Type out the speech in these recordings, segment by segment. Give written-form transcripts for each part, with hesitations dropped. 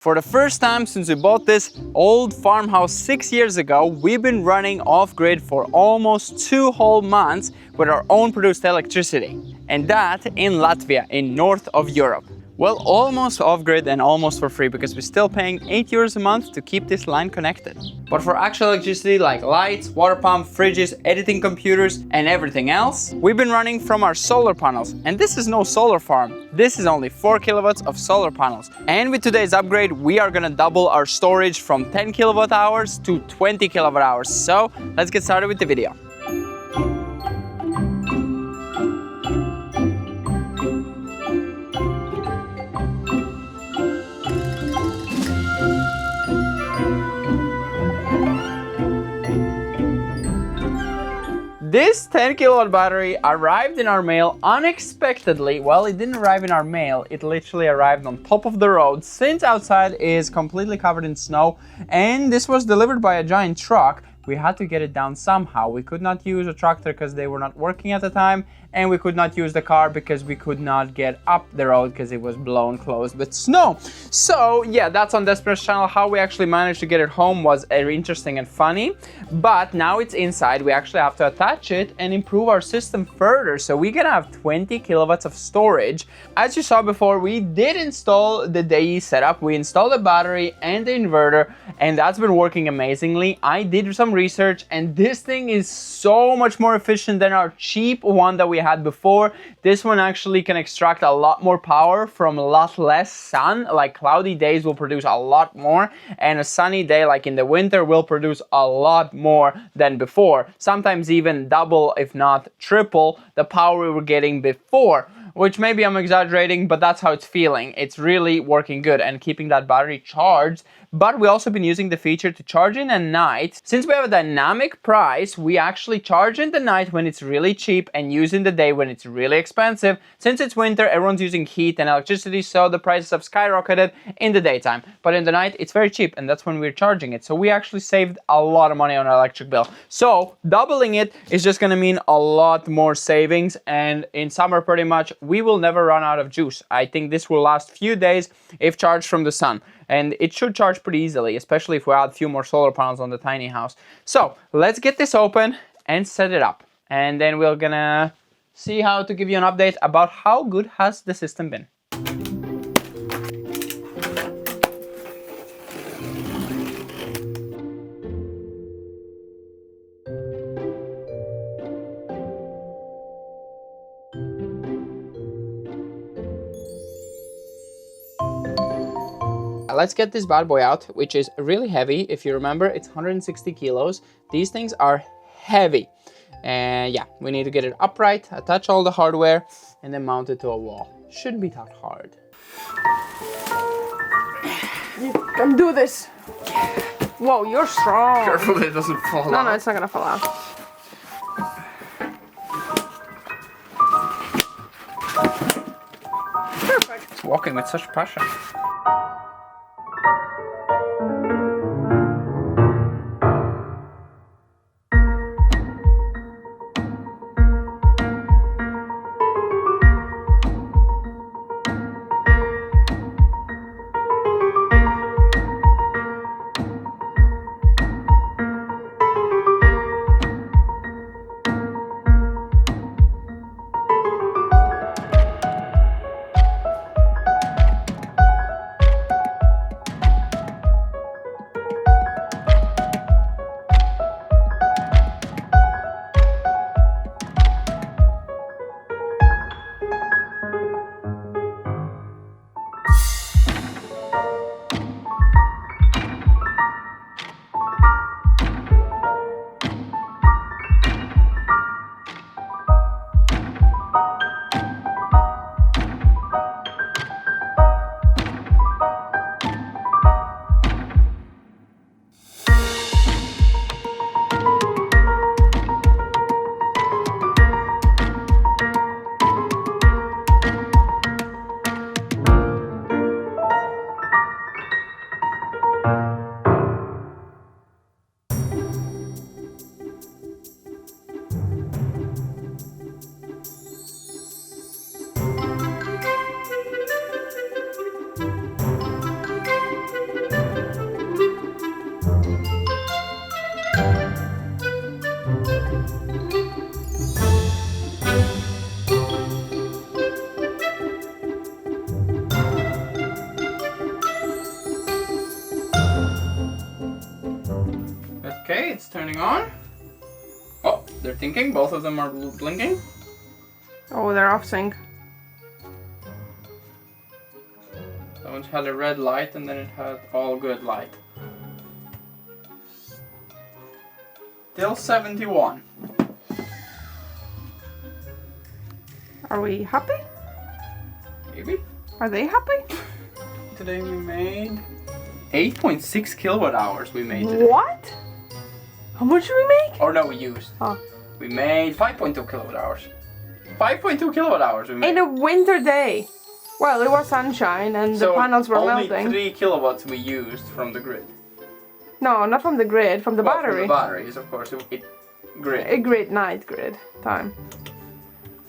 For the first time since we bought this old farmhouse 6 years ago, we've been running off-grid for almost 2 whole months with our own produced electricity. And that in Latvia, in north of Europe. Well, almost off-grid and almost for free because we're still paying 8 euros a month to keep this line connected. But for actual electricity like lights, water pump, fridges, editing computers and everything else, we've been running from our solar panels. And this is no solar farm. This is only 4 kilowatts of solar panels. And with today's upgrade, we are gonna double our storage from 10 kilowatt hours to 20 kilowatt hours. So let's get started with the video. This 10 kilowatt battery arrived in our mail unexpectedly. Well, it didn't arrive in our mail, it literally arrived on top of the road since outside is completely covered in snow, and this was delivered by a giant truck. We had to get it down somehow. We could not use a tractor because they were not working at the time, and we could not use the car because we could not get up the road because it was blown closed with snow. So yeah, that's on Despera's channel. How we actually managed to get it home was very interesting and funny, but now it's inside. We actually have to attach it and improve our system further. So we're gonna have 20 kilowatts of storage. As you saw before, we did install the Deye setup. We installed the battery and the inverter, and that's been working amazingly. I did some research, and this thing is so much more efficient than our cheap one that we had before. This one actually can extract a lot more power from a lot less sun. Like cloudy days will produce a lot more, and a sunny day like in the winter will produce a lot more than before. Sometimes even double, if not triple, the power we were getting before. Which maybe I'm exaggerating, but that's how it's feeling. It's really working good and keeping that battery charged. But we also been using the feature to charge in at night. Since we have a dynamic price, we actually charge in the night when it's really cheap and use in the day when it's really expensive. Since it's winter, everyone's using heat and electricity, so the prices have skyrocketed in the daytime. But in the night, it's very cheap, and that's when we're charging it. So we actually saved a lot of money on our electric bill. So doubling it is just gonna mean a lot more savings, and in summer pretty much, we will never run out of juice. I think this will last few days if charged from the sun. And it should charge pretty easily, especially if we add a few more solar panels on the tiny house. So let's get this open and set it up. And then we're gonna see how to give you an update about how good has the system been. Let's get this bad boy out, which is really heavy. If you remember, it's 160 kilos. These things are heavy. And yeah, we need to get it upright, attach all the hardware, and then mount it to a wall. Shouldn't be that hard. You can do this. Whoa, you're strong. Careful it doesn't fall out. No, it's not gonna fall out. Perfect. It's walking with such passion. Okay, it's turning on. Oh, they're thinking. Both of them are blinking. Oh, they're off sync. That one had a red light and then it had all good light. Still 71. Are we happy? Maybe. Are they happy? Today we made 8.6 kilowatt hours we made today. What? How much did we make? Or no, we used. Oh. We made 5.2 kilowatt hours. 5.2 kilowatt hours we made. In a winter day. Well, it was sunshine and the panels were only melting. 3 kilowatts we used from the grid. No, not from the grid, from the battery. From the batteries, of course. Grid. A grid, night grid time.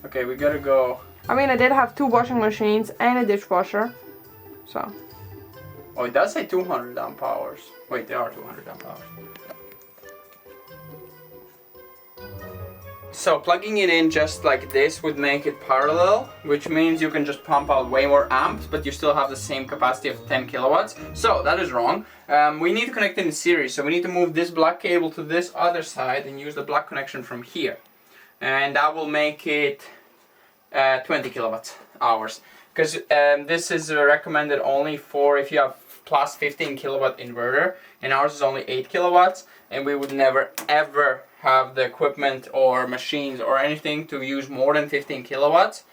Okay, we gotta go. I mean, I did have 2 washing machines and a dishwasher. So. Oh, it does say 200 amp hours. Wait, they are 200 amp hours. So plugging it in just like this would make it parallel, which means you can just pump out way more amps, but you still have the same capacity of 10 kilowatts. So that is wrong. We need to connect it in series, so we need to move this black cable to this other side and use the black connection from here. And that will make it 20 kilowatt hours. Because this is recommended only for if you have plus 15 kilowatt inverter, and ours is only 8 kilowatts, and we would never ever have the equipment or machines or anything to use more than 15 kilowatts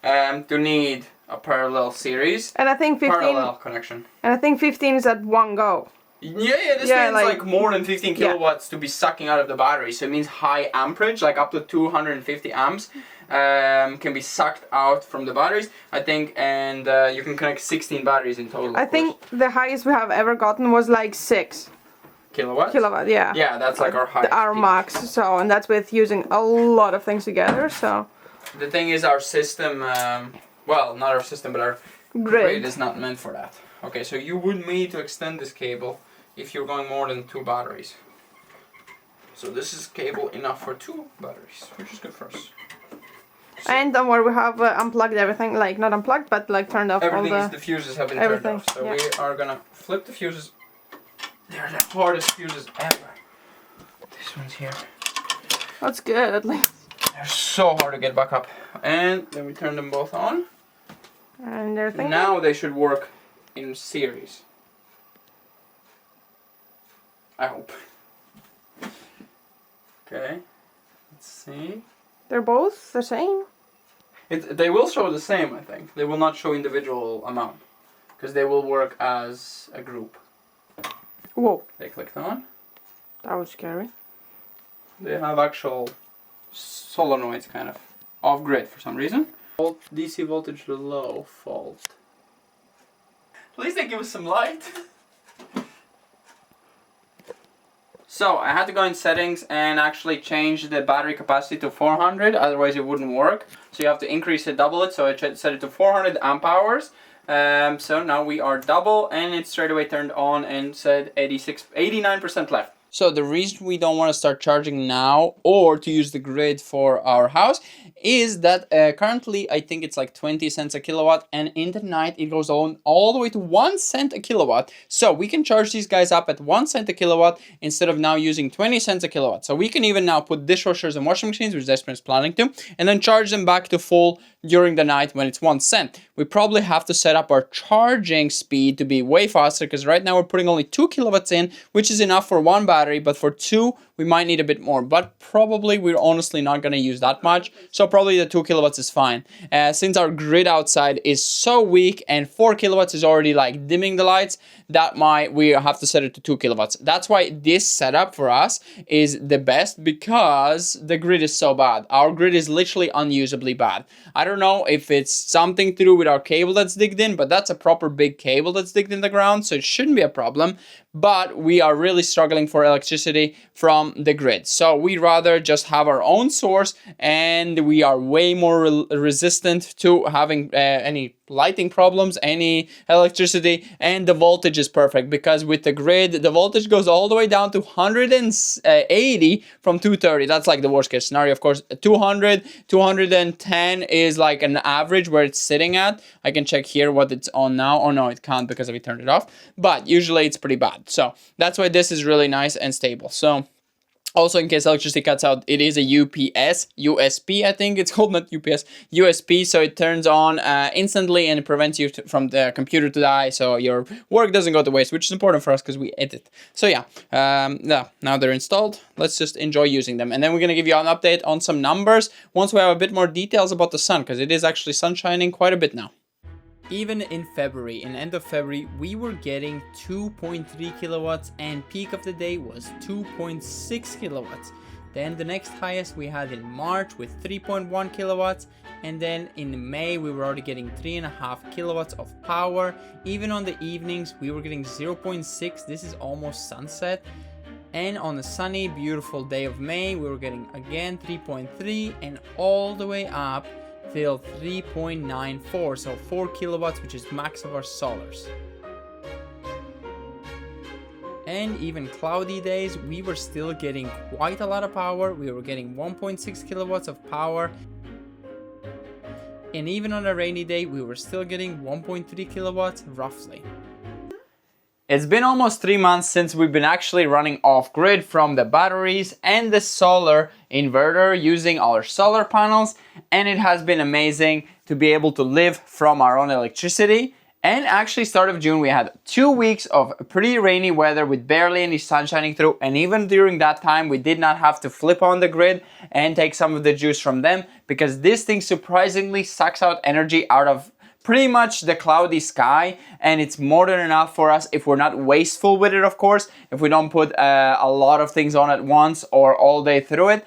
to need a parallel series. And I think 15. Parallel connection. And I think 15 is at one go. Yeah, this means like more than 15 kilowatts to be sucking out of the battery. So it means high amperage, like up to 250 amps can be sucked out from the batteries, I think, and you can connect 16 batteries in total. I think the highest we have ever gotten was like 6 kilowatts. Yeah. Yeah, that's like our highest. Our max. So, and that's with using a lot of things together. So. The thing is, our system, well, not our system, but our grid is not meant for that. Okay, so you would need to extend this cable if you're going more than 2 batteries. So this is cable enough for 2 batteries, which is good for us. So and don't worry, we have unplugged everything, like not unplugged, but like turned off everything. all The fuses have been turned off, so we are gonna flip the fuses. They're the hardest fuses ever. This one's here. That's good, at least. They're so hard to get back up. And then we turn them both on. And they're thinking. Now they should work in series. I hope. Okay, let's see. They're both the same? They will show the same, I think. They will not show individual amount. Because they will work as a group. Whoa. They clicked on. That was scary. They have actual solenoids kind of off grid for some reason. DC voltage low, fault. At least they give us some light. So I had to go in settings and actually change the battery capacity to 400, otherwise it wouldn't work. So you have to increase it, double it, so I set it to 400 amp hours. So now we are double, and it straight away turned on and said 89% left. So the reason we don't want to start charging now or to use the grid for our house is that currently I think it's like 20 cents a kilowatt, and in the night it goes on all the way to 1 cent a kilowatt. So we can charge these guys up at 1 cent a kilowatt instead of now using 20 cents a kilowatt. So we can even now put dishwashers and washing machines, which Desmond is planning to, and then charge them back to full during the night when it's 1 cent. We probably have to set up our charging speed to be way faster, because right now we're putting only 2 kilowatts in, which is enough for 1 battery, but for 2 we might need a bit more, but probably we're honestly not going to use that much, so probably the 2 kilowatts is fine. Since our grid outside is so weak and 4 kilowatts is already like dimming the lights, we have to set it to 2 kilowatts. That's why this setup for us is the best, because the grid is so bad. Our grid is literally unusably bad. I don't know if it's something to do with our cable that's digged in, but that's a proper big cable that's digged in the ground, so it shouldn't be a problem. But we are really struggling for electricity from the grid. So we'd rather just have our own source, and we are way more resistant to having any lighting problems, any electricity, and the voltage is perfect, because with the grid the voltage goes all the way down to 180 from 230. That's like the worst case scenario. Of course 200, 210 is like an average where it's sitting at. I can check here what it's on now. Oh no, it can't because we turned it off, but usually it's pretty bad. So that's why this is really nice and stable. So Also, in case electricity cuts out, it is a UPS, USB, I think it's called, not UPS, USB. So it turns on instantly and it prevents you from the computer to die. So your work doesn't go to waste, which is important for us because we edit. So yeah, now they're installed. Let's just enjoy using them. And then we're going to give you an update on some numbers once we have a bit more details about the sun, because it is actually sun shining quite a bit now. Even in February, in end of February, we were getting 2.3 kilowatts and peak of the day was 2.6 kilowatts. Then the next highest we had in March with 3.1 kilowatts, and then in May we were already getting 3.5 kilowatts of power. Even on the evenings we were getting 0.6. This is almost sunset. And on a sunny, beautiful day of May we were getting again 3.3 and all the way up till 3.94, so 4 kilowatts, which is max of our solars. And even cloudy days, we were still getting quite a lot of power. We were getting 1.6 kilowatts of power. And even on a rainy day, we were still getting 1.3 kilowatts roughly. It's been almost 3 months since we've been actually running off-grid from the batteries and the solar inverter using our solar panels, and it has been amazing to be able to live from our own electricity. And actually, start of June we had 2 weeks of pretty rainy weather with barely any sun shining through, and even during that time we did not have to flip on the grid and take some of the juice from them, because this thing surprisingly sucks out energy out of pretty much the cloudy sky, and it's more than enough for us if we're not wasteful with it, of course, if we don't put a lot of things on at once or all day through it.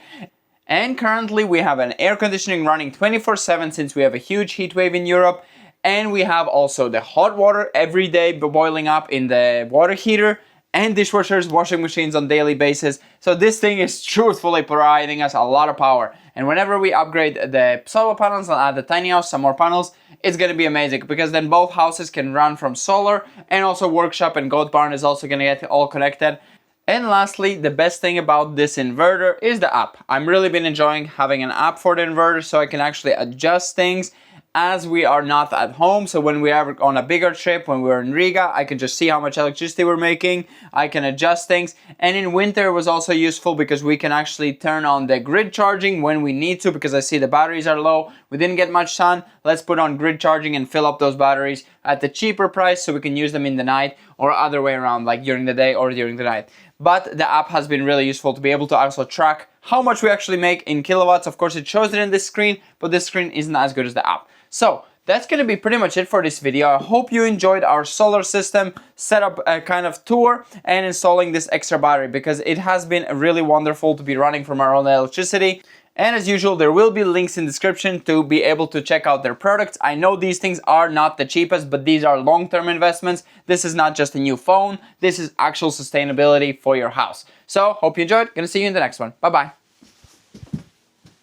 And currently we have an air conditioning running 24/7 since we have a huge heat wave in Europe, and we have also the hot water every day boiling up in the water heater, and dishwashers, washing machines on daily basis. So this thing is truthfully providing us a lot of power. And whenever we upgrade the solar panels and add the tiny house some more panels, it's going to be amazing, because then both houses can run from solar, and also workshop and goat barn is also going to get all connected. And lastly, the best thing about this inverter is the app. I'm really been enjoying having an app for the inverter, so I can actually adjust things as we are not at home. So when we are on a bigger trip, when we're in Riga, I can just see how much electricity we're making. I can adjust things. And in winter it was also useful because we can actually turn on the grid charging when we need to, because I see the batteries are low. We didn't get much sun. Let's put on grid charging and fill up those batteries at the cheaper price so we can use them in the night, or other way around, like during the day or during the night. But the app has been really useful to be able to also track how much we actually make in kilowatts. Of course, it shows it in this screen, but this screen isn't as good as the app. So that's going to be pretty much it for this video. I hope you enjoyed our solar system setup kind of tour and installing this extra battery, because it has been really wonderful to be running from our own electricity. And as usual, there will be links in the description to be able to check out their products. I know these things are not the cheapest, but these are long-term investments. This is not just a new phone. This is actual sustainability for your house. So hope you enjoyed. Gonna see you in the next one. Bye-bye.